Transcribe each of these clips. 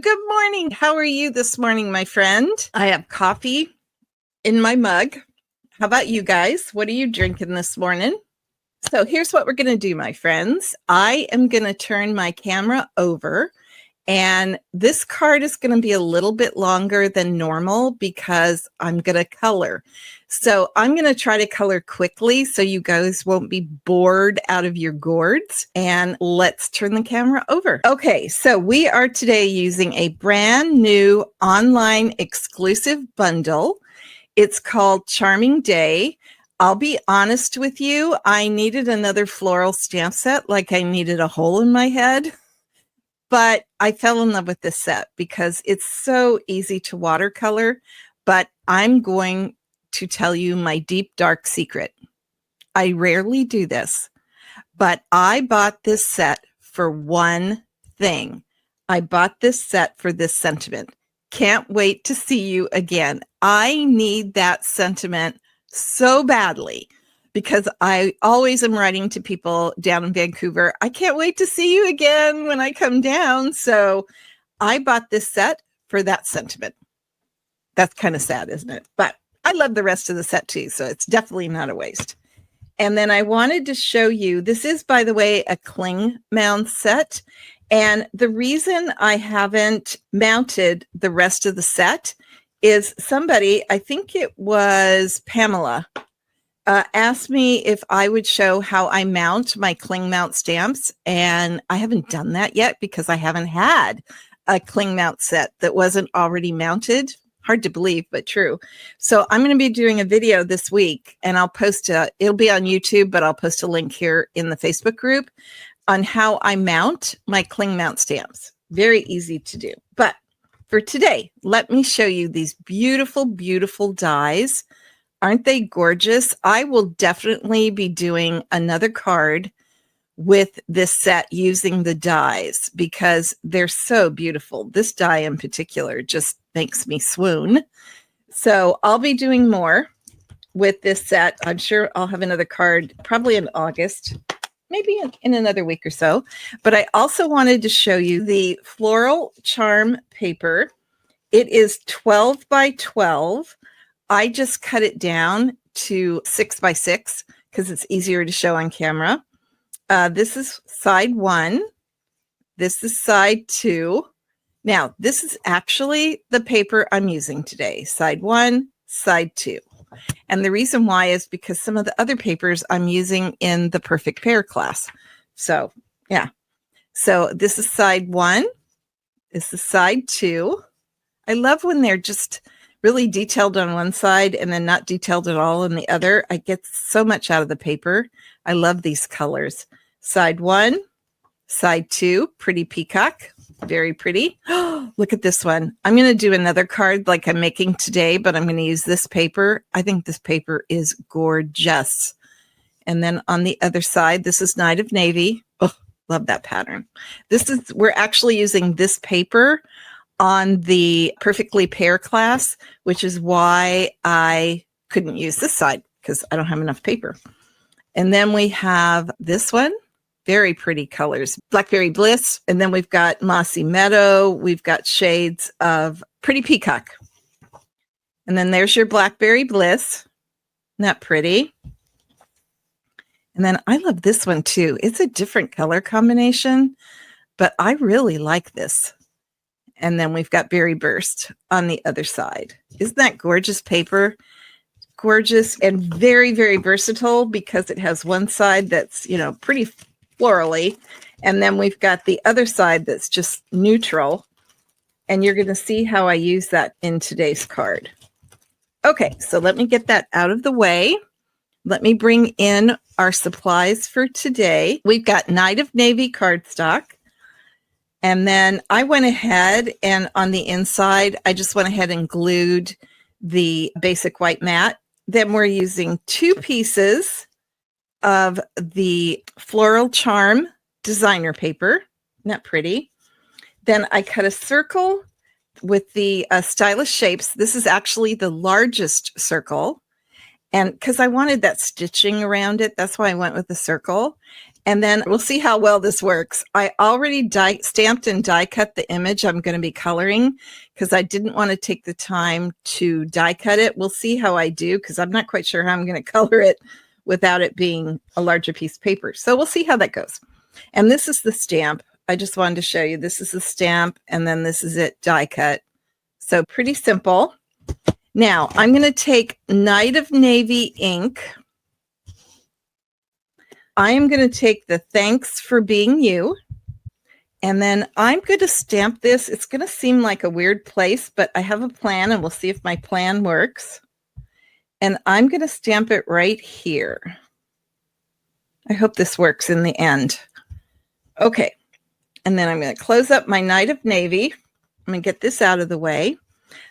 Good morning. How are you this morning, my friend? I have coffee in my mug. How about you guys? What are you drinking this morning? So here's what we're going to do, my friends. I am going to turn my camera over, and this card is going to be a little bit longer than normal because I'm going to color. So I'm going to try to color quickly so you guys won't be bored out of your gourds. And let's turn the camera over. Okay, so we are today using a brand new online exclusive bundle. It's called Charming Day. I'll be honest with you, I needed another floral stamp set like I needed a hole in my head. But I fell in love with this set because it's so easy to watercolor. But I'm going to tell you my deep, dark secret. I rarely do this, but I bought this set for one thing. I bought this set for this sentiment. Can't wait to see you again. I need that sentiment so badly because I always am writing to people down in Vancouver. I can't wait to see you again when I come down. So I bought this set for that sentiment. That's kind of sad, isn't it? But I love the rest of the set too, so it's definitely not a waste. And then I wanted to show you, this is, by the way, a cling mount set. And the reason I haven't mounted the rest of the set is somebody, I think it was Pamela, asked me if I would show how I mount my cling mount stamps. And I haven't done that yet because I haven't had a cling mount set that wasn't already mounted. Hard to believe, but true. So I'm going to be doing a video this week, and I'll post it'll be on YouTube, but I'll post a link here in the Facebook group on how I mount my cling mount stamps. Very easy to do. But for today, let me show you these beautiful, beautiful dies. Aren't they gorgeous? I will definitely be doing another card with this set using the dies because they're so beautiful. This die in particular just makes me swoon. So I'll be doing more with this set. I'm sure I'll have another card probably in August, maybe in another week or so. But I also wanted to show you the Floral Charm paper. It is 12 by 12. I just cut it down to 6 by 6 because it's easier to show on camera. This is side 1. This is side 2. Now, this is actually the paper I'm using today. Side 1, side 2. And the reason why is because some of the other papers I'm using in the Perfect Pair class. So, yeah. So this is side 1. This is side 2. I love when they're just really detailed on one side and then not detailed at all in the other. I get so much out of the paper. I love these colors. Side 1, side 2, pretty peacock, very pretty. Look at this one. I'm going to do another card like I'm making today, but I'm going to use this paper. I think this paper is gorgeous. And then on the other side, this is Night of Navy. Oh, love that pattern. We're actually using this paper on the Perfectly Pair class, which is why I couldn't use this side because I don't have enough paper. And then we have this one. Very pretty colors, Blackberry Bliss. And then we've got Mossy Meadow. We've got shades of Pretty Peacock. And then there's your Blackberry Bliss. Isn't that pretty? And then I love this one too. It's a different color combination, but I really like this. And then we've got Berry Burst on the other side. Isn't that gorgeous paper? Gorgeous and very, very versatile because it has one side that's, pretty florally. And then we've got the other side that's just neutral. And you're going to see how I use that in today's card. Okay, so let me get that out of the way. Let me bring in our supplies for today. We've got Night of Navy cardstock. And then I went ahead and on the inside, I just went ahead and glued the basic white mat. Then we're using 2 pieces of the Floral Charm designer paper. Isn't that pretty? Then I cut a circle with the stylish shapes. This is actually the largest circle. And because I wanted that stitching around it, that's why I went with the circle. And then we'll see how well this works. I already stamped and die cut the image I'm going to be coloring because I didn't want to take the time to die cut it. We'll see how I do because I'm not quite sure how I'm going to color it without it being a larger piece of paper. So we'll see how that goes. And this is the stamp. I just wanted to show you. This is the stamp, and then this is it die cut. So pretty simple. Now I'm going to take Night of Navy ink. I am going to take the Thanks for Being You, and then I'm going to stamp this. It's going to seem like a weird place, but I have a plan, and we'll see if my plan works. And I'm going to stamp it right here. I hope this works in the end. Okay, and then I'm going to close up my Night of Navy. I'm going to get this out of the way.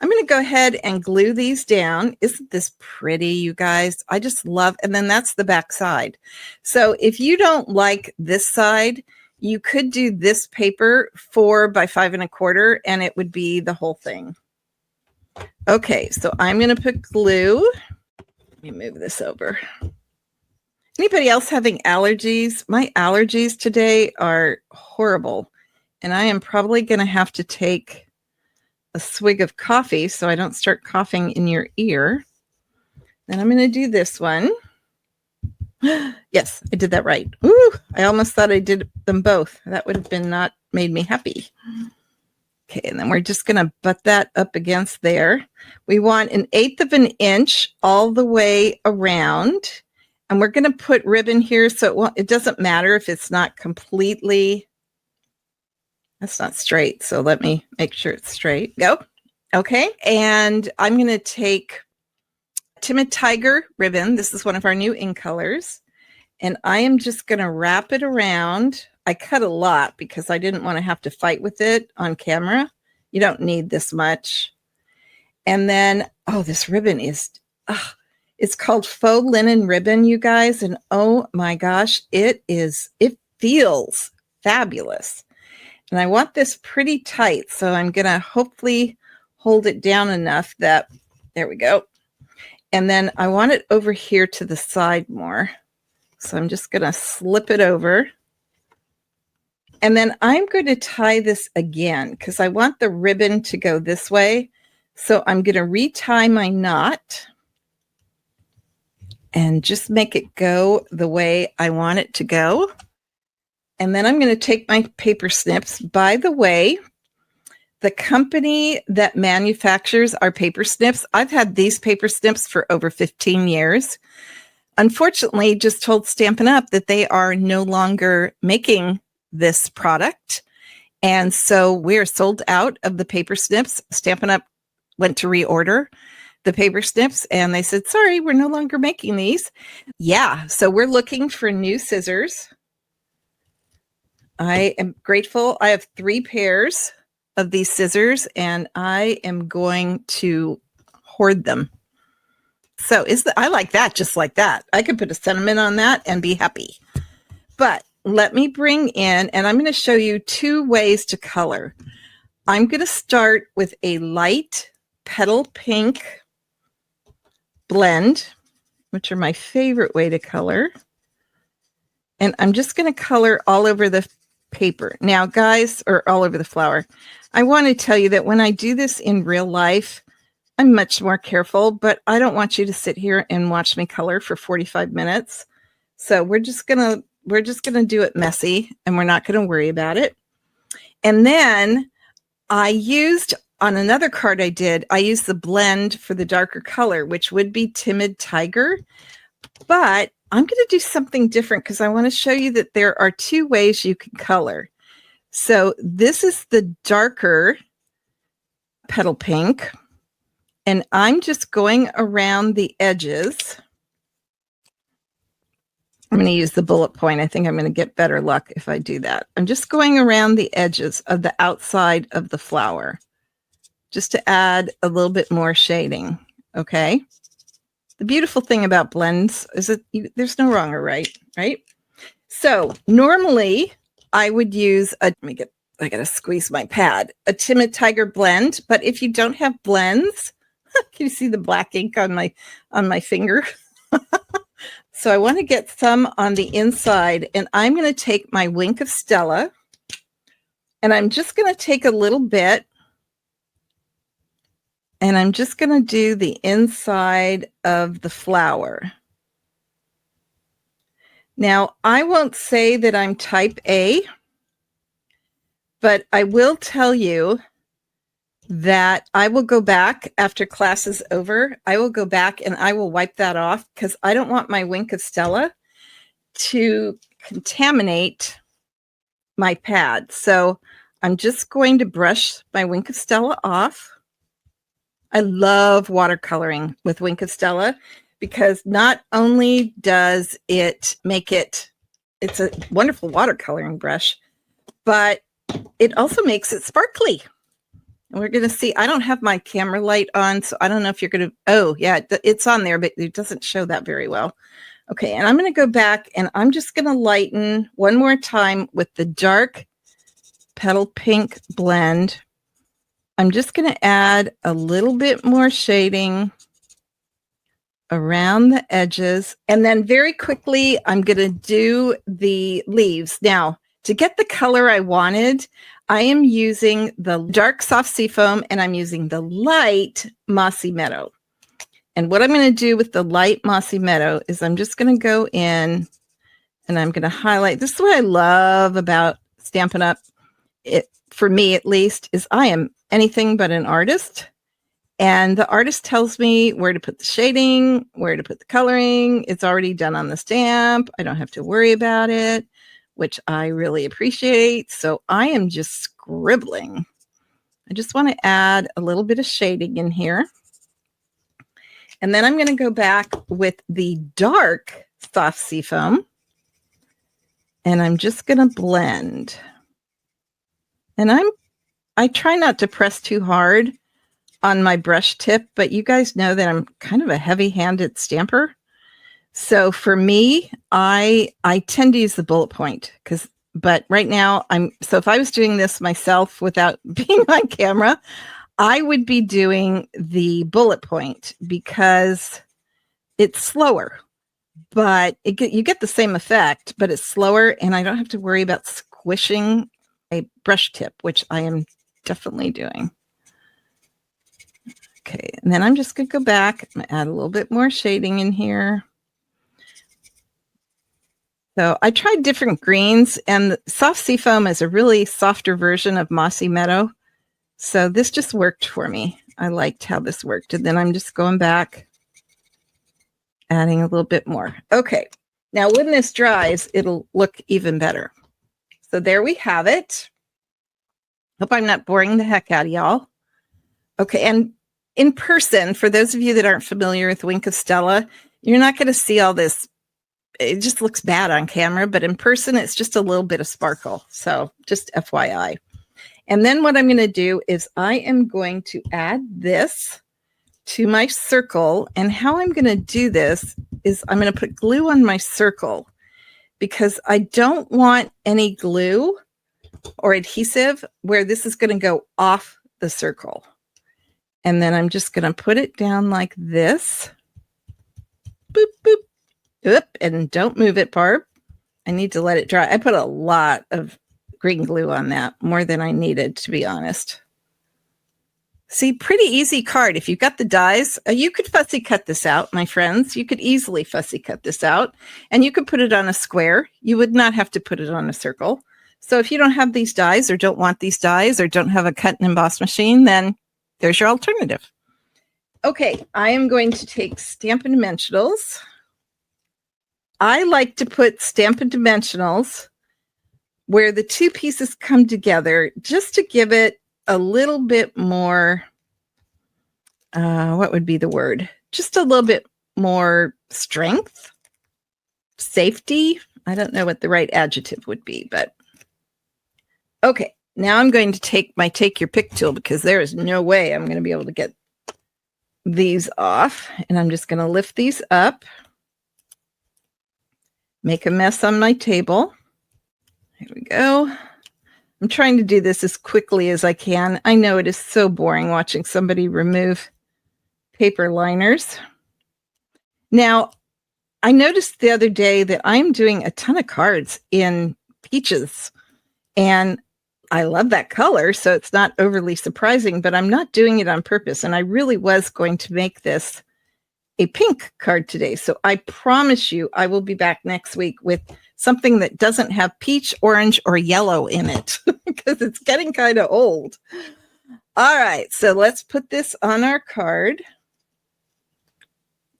I'm going to go ahead and glue these down. Isn't this pretty, you guys? I just love, and then that's the back side. So if you don't like this side, you could do this paper 4 by 5 1/4, and it would be the whole thing. Okay, so I'm going to put glue. Let me move this over. Anybody else having allergies? My allergies today are horrible, and I am probably going to have to take a swig of coffee so I don't start coughing in your ear. Then I'm going to do this one. Yes, I did that right. Ooh, I almost thought I did them both. That would have been not made me happy. Okay, and then we're just going to butt that up against there. We want 1/8 of an inch all the way around. And we're going to put ribbon here so it doesn't matter if it's not completely. That's not straight, so let me make sure it's straight. Go. Okay, and I'm going to take Timid Tiger ribbon. This is one of our new ink colors. And I am just going to wrap it around. I cut a lot because I didn't want to have to fight with it on camera. You don't need this much. And then, oh, this ribbon is, it's called faux linen ribbon, you guys. And oh my gosh, it feels fabulous. And I want this pretty tight, so I'm going to hopefully hold it down enough that, there we go. And then I want it over here to the side more. So I'm just going to slip it over. And then I'm going to tie this again because I want the ribbon to go this way. So I'm going to retie my knot and just make it go the way I want it to go. And then I'm going to take my paper snips. By the way, the company that manufactures our paper snips, I've had these paper snips for over 15 years. Unfortunately, just told Stampin' Up! That they are no longer making this product. And so we're sold out of the paper snips. Stampin' Up! Went to reorder the paper snips, and they said, sorry, we're no longer making these. Yeah, so we're looking for new scissors. I am grateful. I have 3 pairs of these scissors, and I am going to hoard them. So I like that just like that. I could put a sentiment on that and be happy. But let me bring in, and I'm going to show you 2 ways to color. I'm going to start with a light petal pink blend, which are my favorite way to color. And I'm just going to color all over the paper. Now, guys, or all over the flower. I want to tell you that when I do this in real life, I'm much more careful, but I don't want you to sit here and watch me color for 45 minutes. So we're just going to do it messy, and we're not going to worry about it. And then I used on another card I used the blend for the darker color, which would be Timid Tiger. But I'm going to do something different because I want to show you that there are 2 ways you can color. So this is the darker petal pink, and I'm just going around the edges. I'm going to use the bullet point. I think I'm going to get better luck if I do that. I'm just going around the edges of the outside of the flower just to add a little bit more shading. Okay. The beautiful thing about blends is that there's no wrong or right, right? So normally I would use I got to squeeze my pad, a Timid Tiger blend. But if you don't have blends, can you see the black ink on my finger? So I want to get some on the inside, and I'm going to take my Wink of Stella, and I'm just going to take a little bit, and I'm just going to do the inside of the flower. Now, I won't say that I'm type A, but I will tell you that I will go back after class is over. I will go back and I will wipe that off because I don't want my Wink of Stella to contaminate my pad. So I'm just going to brush my Wink of Stella off. I love watercoloring with Wink of Stella because not only does it make it's a wonderful watercoloring brush, but it also makes it sparkly. And we're going to see, I don't have my camera light on, so I don't know if you're going to, oh yeah, it's on there, but it doesn't show that very well. Okay, and I'm going to go back and I'm just going to lighten one more time with the dark Petal Pink blend. I'm just going to add a little bit more shading around the edges. And then very quickly, I'm going to do the leaves. Now, to get the color I wanted, I am using the dark soft seafoam and I'm using the light Mossy Meadow. And what I'm going to do with the light Mossy Meadow is I'm just going to go in and I'm going to highlight. This is what I love about Stampin' Up! It, for me at least, is I am anything but an artist. And the artist tells me where to put the shading, where to put the coloring. It's already done on the stamp. I don't have to worry about it, which I really appreciate. So I am just scribbling. I just want to add a little bit of shading in here. And then I'm going to go back with the dark soft seafoam. And I'm just going to blend. And I try not to press too hard on my brush tip, but you guys know that I'm kind of a heavy-handed stamper. So for me, I tend to use the bullet point but right now so if I was doing this myself without being on camera, I would be doing the bullet point because it's slower, but you get the same effect, but it's slower and I don't have to worry about squishing a brush tip, which I am definitely doing. Okay, and then I'm just going to go back and add a little bit more shading in here. So I tried different greens, and soft seafoam is a really softer version of Mossy Meadow. So this just worked for me. I liked how this worked. And then I'm just going back, adding a little bit more. Okay, now when this dries, it'll look even better. So there we have it. Hope I'm not boring the heck out of y'all. Okay, and in person, for those of you that aren't familiar with Wink of Stella, you're not going to see all this. It just looks bad on camera, but in person, it's just a little bit of sparkle. So just FYI. And then what I'm going to do is I am going to add this to my circle. And how I'm going to do this is I'm going to put glue on my circle because I don't want any glue or adhesive where this is going to go off the circle. And then I'm just going to put it down like this. Boop, boop. Oop, and don't move it, Barb. I need to let it dry. I put a lot of green glue on that, more than I needed, to be honest. See, pretty easy card. If you've got the dies, you could fussy cut this out, my friends. You could easily fussy cut this out, and you could put it on a square. You would not have to put it on a circle. So if you don't have these dies or don't want these dies or don't have a cut and emboss machine, then there's your alternative. Okay, I am going to take Stampin' Dimensionals. I like to put Stampin' Dimensionals where the two pieces come together just to give it a little bit more, what would be the word? Just a little bit more strength, safety. I don't know what the right adjective would be, but okay. Now I'm going to take my Take Your Pick tool because there is no way I'm going to be able to get these off. And I'm just going to lift these up, make a mess on my table. Here we go. I'm trying to do this as quickly as I can. I know it is so boring watching somebody remove paper liners. Now, I noticed the other day that I'm doing a ton of cards in peaches, and I love that color, so it's not overly surprising, but I'm not doing it on purpose. And I really was going to make this a pink card today. So I promise you, I will be back next week with something that doesn't have peach, orange, or yellow in it because it's getting kind of old. All right, so let's put this on our card.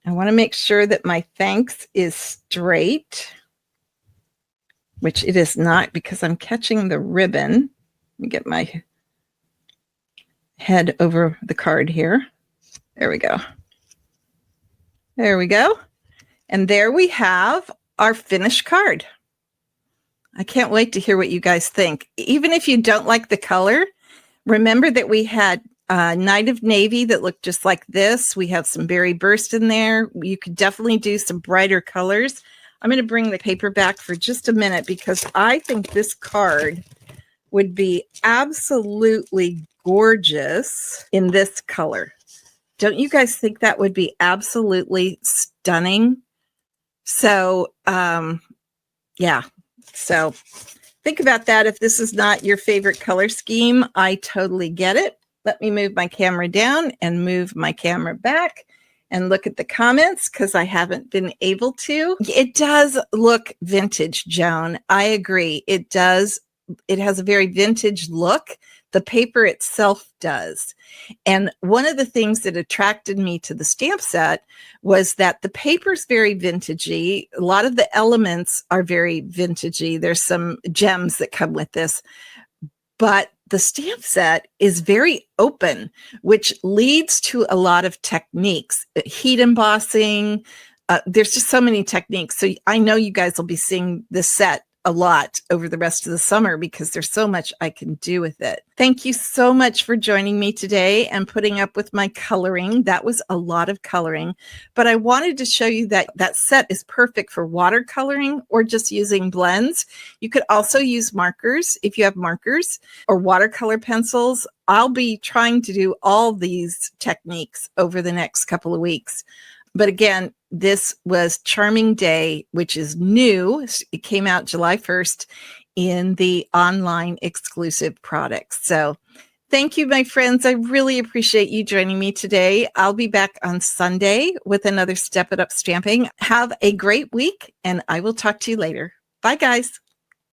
I want to make sure that my thanks is straight, which it is not because I'm catching the ribbon. Let me get my head over the card here. There we go. There we go. And there we have our finished card. I can't wait to hear what you guys think. Even if you don't like the color, remember that we had Night of Navy that looked just like this. We have some Berry Burst in there. You could definitely do some brighter colors. I'm going to bring the paper back for just a minute because I think this card would be absolutely gorgeous in this color. Don't you guys think that would be absolutely stunning? So, yeah. So think about that. If this is not your favorite color scheme, I totally get it. Let me move my camera down and move my camera back and look at the comments because I haven't been able to. It does look vintage, Joan. I agree. It does. It has a very vintage look. The paper itself does. And one of the things that attracted me to the stamp set was that the paper's very vintagey. A lot of the elements are very vintagey. There's some gems that come with this. But the stamp set is very open, which leads to a lot of techniques. Heat embossing. There's just so many techniques. So I know you guys will be seeing this set a lot over the rest of the summer because there's so much I can do with it. Thank you so much for joining me today and putting up with my coloring. That was a lot of coloring, but I wanted to show you that that set is perfect for watercoloring or just using blends. You could also use markers if you have markers or watercolor pencils. I'll be trying to do all these techniques over the next couple of weeks. But again, this was Charming Day, which is new. It came out July 1st in the online exclusive products. So thank you, my friends. I really appreciate you joining me today. I'll be back on Sunday with another Step It Up Stamping. Have a great week, and I will talk to you later. Bye, guys.